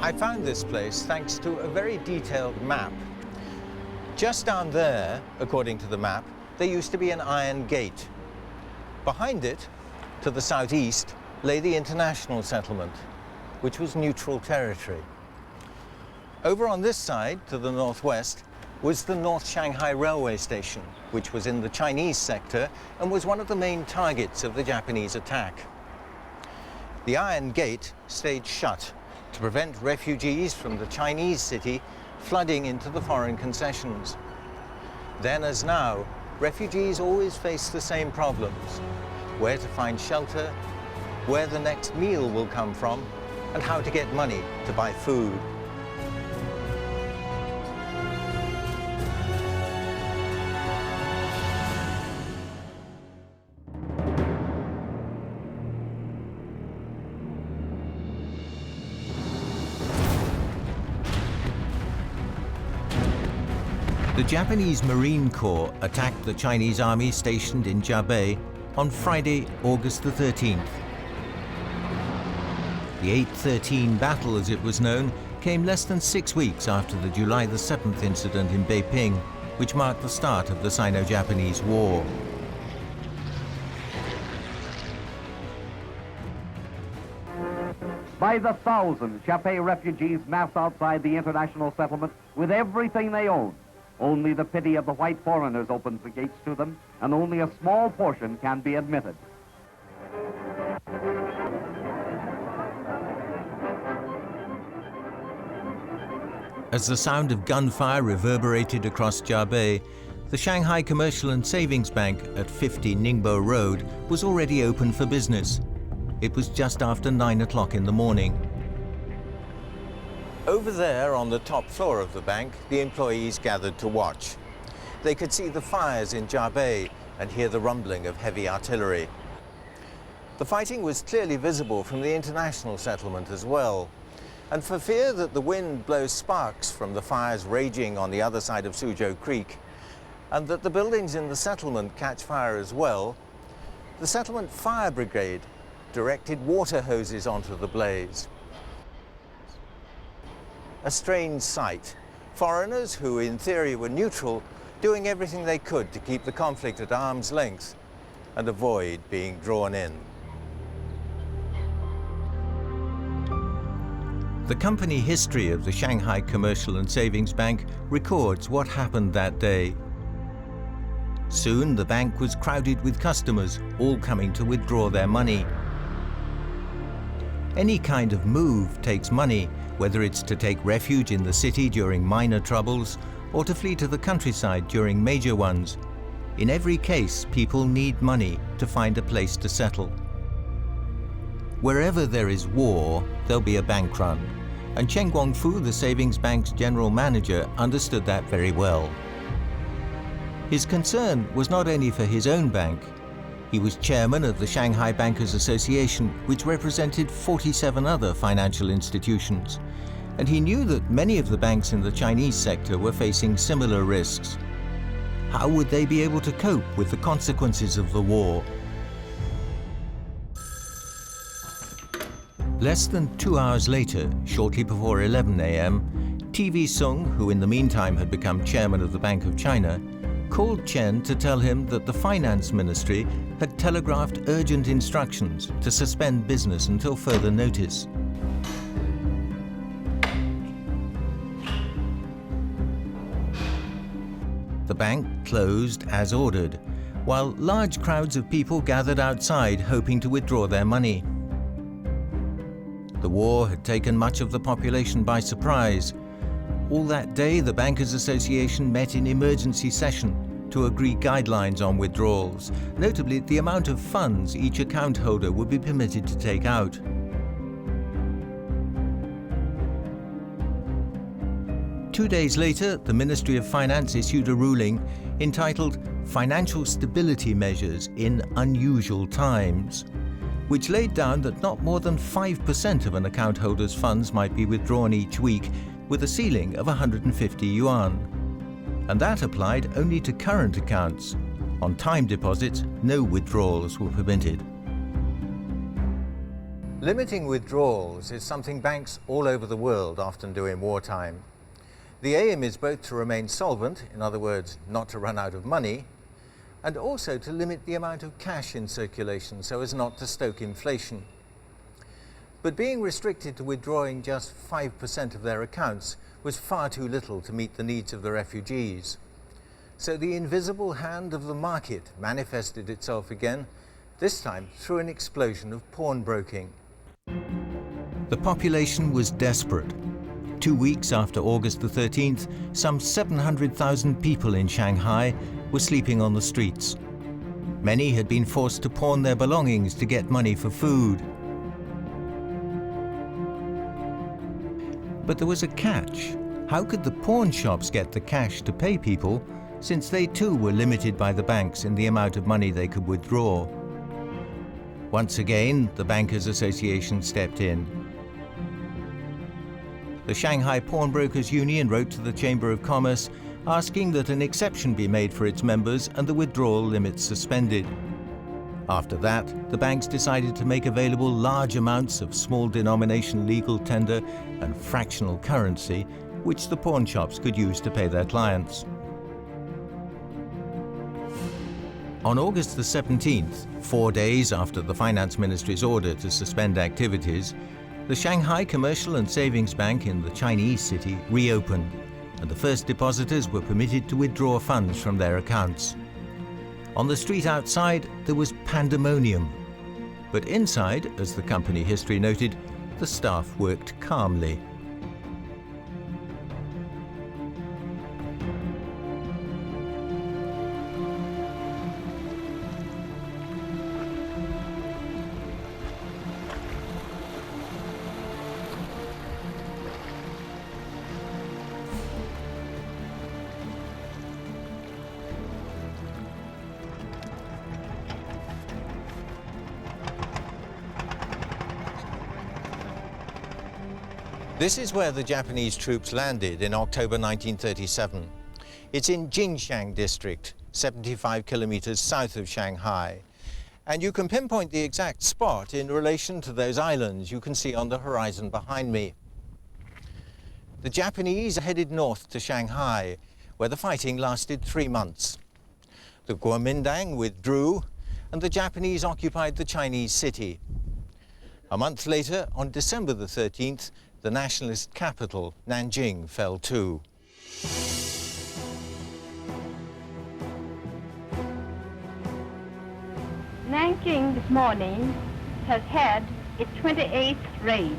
I found this place thanks to a very detailed map. Just down there, according to the map, there used to be an iron gate. Behind it, to the southeast, lay the international settlement, which was neutral territory. Over on this side, to the northwest, was the North Shanghai Railway Station, which was in the Chinese sector and was one of the main targets of the Japanese attack. The Iron Gate stayed shut to prevent refugees from the Chinese city flooding into the foreign concessions. Then as now, refugees always face the same problems: where to find shelter, where the next meal will come from, and how to get money to buy food. The Japanese Marine Corps attacked the Chinese army stationed in Jiabei on Friday, August the 13th. The 813 battle, as it was known, came less than 6 weeks after the July the 7th incident in Beiping, which marked the start of the Sino-Japanese War. By the thousands, Jiabei refugees mass outside the international settlement with everything they own. Only the pity of the white foreigners opens the gates to them, and only a small portion can be admitted. As the sound of gunfire reverberated across Jiabei, the Shanghai Commercial and Savings Bank at 50 Ningbo Road was already open for business. It was just after 9 o'clock in the morning. Over there on the top floor of the bank, the employees gathered to watch. They could see the fires in Jiabei and hear the rumbling of heavy artillery. The fighting was clearly visible from the international settlement as well. And for fear that the wind blows sparks from the fires raging on the other side of Suzhou Creek, and that the buildings in the settlement catch fire as well, the settlement fire brigade directed water hoses onto the blaze. A strange sight. Foreigners who in theory were neutral, doing everything they could to keep the conflict at arm's length and avoid being drawn in. The company history of the Shanghai Commercial and Savings Bank records what happened that day. Soon the bank was crowded with customers, all coming to withdraw their money. Any kind of move takes money, whether it's to take refuge in the city during minor troubles or to flee to the countryside during major ones. In every case, people need money to find a place to settle. Wherever there is war, there'll be a bank run, and Chen Guangfu, the savings bank's general manager, understood that very well. His concern was not only for his own bank. He was chairman of the Shanghai Bankers Association, which represented 47 other financial institutions, and he knew that many of the banks in the Chinese sector were facing similar risks. How would they be able to cope with the consequences of the war? Less than 2 hours later, shortly before 11 a.m., TV Sung, who in the meantime had become chairman of the Bank of China, called Chen to tell him that the Finance Ministry had telegraphed urgent instructions to suspend business until further notice. The bank closed as ordered, while large crowds of people gathered outside hoping to withdraw their money. The war had taken much of the population by surprise. All that day, the Bankers Association met in emergency session to agree guidelines on withdrawals, notably the amount of funds each account holder would be permitted to take out. Two days later, the Ministry of Finance issued a ruling entitled Financial Stability Measures in Unusual Times, which laid down that not more than 5% of an account holder's funds might be withdrawn each week, with a ceiling of 150 yuan. And that applied only to current accounts. On time deposits, no withdrawals were permitted. Limiting withdrawals is something banks all over the world often do in wartime. The aim is both to remain solvent, in other words, not to run out of money, and also to limit the amount of cash in circulation so as not to stoke inflation. But being restricted to withdrawing just 5% of their accounts was far too little to meet the needs of the refugees. So the invisible hand of the market manifested itself again, this time through an explosion of pawnbroking. The population was desperate. 2 weeks after August the 13th, some 700,000 people in Shanghai were sleeping on the streets. Many had been forced to pawn their belongings to get money for food. But there was a catch. How could the pawn shops get the cash to pay people, since they too were limited by the banks in the amount of money they could withdraw? Once again, the Bankers Association stepped in. The Shanghai Pawnbrokers Union wrote to the Chamber of Commerce asking that an exception be made for its members and the withdrawal limits suspended. After that, the banks decided to make available large amounts of small denomination legal tender and fractional currency, which the pawn shops could use to pay their clients. On August the 17th, 4 days after the Finance Ministry's order to suspend activities, the Shanghai Commercial and Savings Bank in the Chinese city reopened, and the first depositors were permitted to withdraw funds from their accounts. On the street outside, there was pandemonium. But inside, as the company history noted, the staff worked calmly. This is where the Japanese troops landed in October 1937. It's in Jinshan district, 75 kilometers south of Shanghai. And you can pinpoint the exact spot in relation to those islands you can see on the horizon behind me. The Japanese headed north to Shanghai, where the fighting lasted 3 months. The Kuomintang withdrew, and the Japanese occupied the Chinese city. A month later, on December the 13th, the nationalist capital, Nanjing, fell too. Nanjing this morning has had its 28th raid.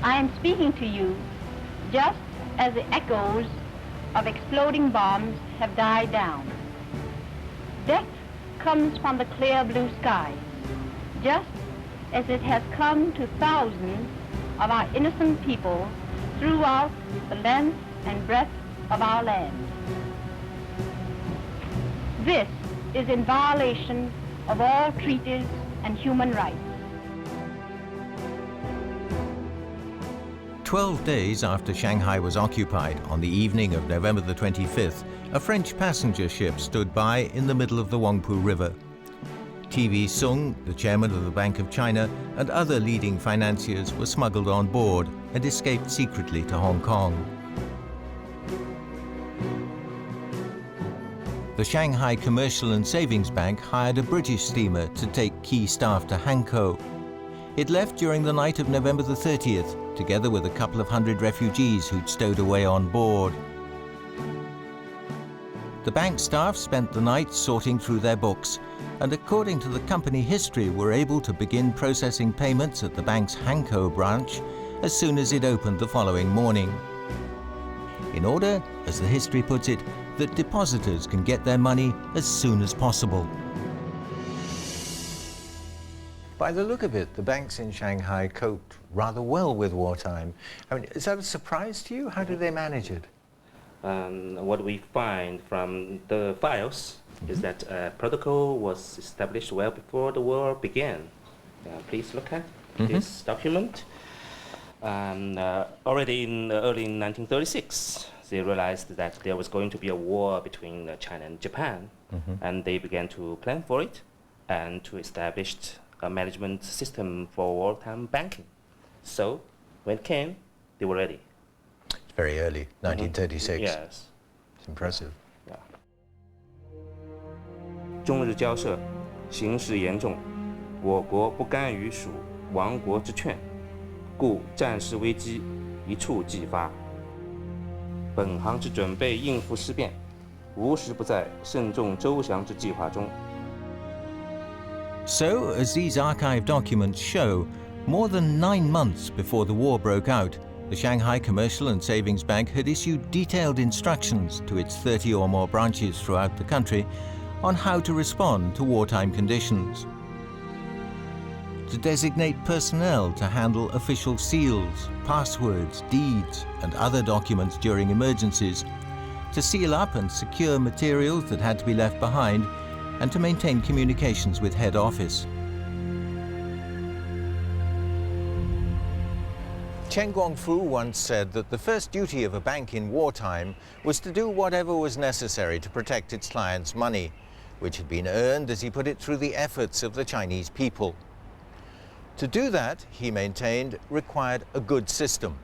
I am speaking to you just as the echoes of exploding bombs have died down. Death comes from the clear blue sky, just as it has come to thousands of our innocent people throughout the length and breadth of our land. This is in violation of all treaties and human rights. 12 days after Shanghai was occupied, on the evening of November the 25th, a French passenger ship stood by in the middle of the Huangpu River. T.V. Sung, the chairman of the Bank of China, and other leading financiers were smuggled on board and escaped secretly to Hong Kong. The Shanghai Commercial and Savings Bank hired a British steamer to take key staff to Hankou. It left during the night of November the 30th, together with a couple of hundred refugees who'd stowed away on board. The bank staff spent the night sorting through their books, and according to the company history, were able to begin processing payments at the bank's Hankou branch as soon as it opened the following morning. In order, as the history puts it, that depositors can get their money as soon as possible. By the look of it, the banks in Shanghai coped rather well with wartime. I mean, is that a surprise to you? How do they manage it? What we find from the files is that a protocol was established well before the war began. Please look at this document. Already in early 1936, they realized that there was going to be a war between China and Japan, and they began to plan for it and to establish a management system for wartime banking. So when it came, they were ready. It's very early, 1936. Yes. It's impressive. 中日交涉，形势严重，我国不甘于属亡国之劝，故战事危机一触即发。本行之准备应付事变，无时不在慎重周详之计划中。So, as these archive documents show, more than 9 months before the war broke out, the Shanghai Commercial and Savings Bank had issued detailed instructions to its 30 or more branches throughout the country on how to respond to wartime conditions. To designate personnel to handle official seals, passwords, deeds, and other documents during emergencies, to seal up and secure materials that had to be left behind, and to maintain communications with head office. Chen Guangfu once said that the first duty of a bank in wartime was to do whatever was necessary to protect its clients' money, which had been earned, as he put it, through the efforts of the Chinese people. To do that, he maintained, required a good system,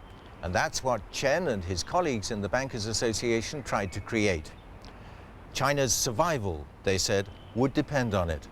and that's what Chen and his colleagues in the Bankers Association tried to create. China's survival, they said, would depend on it.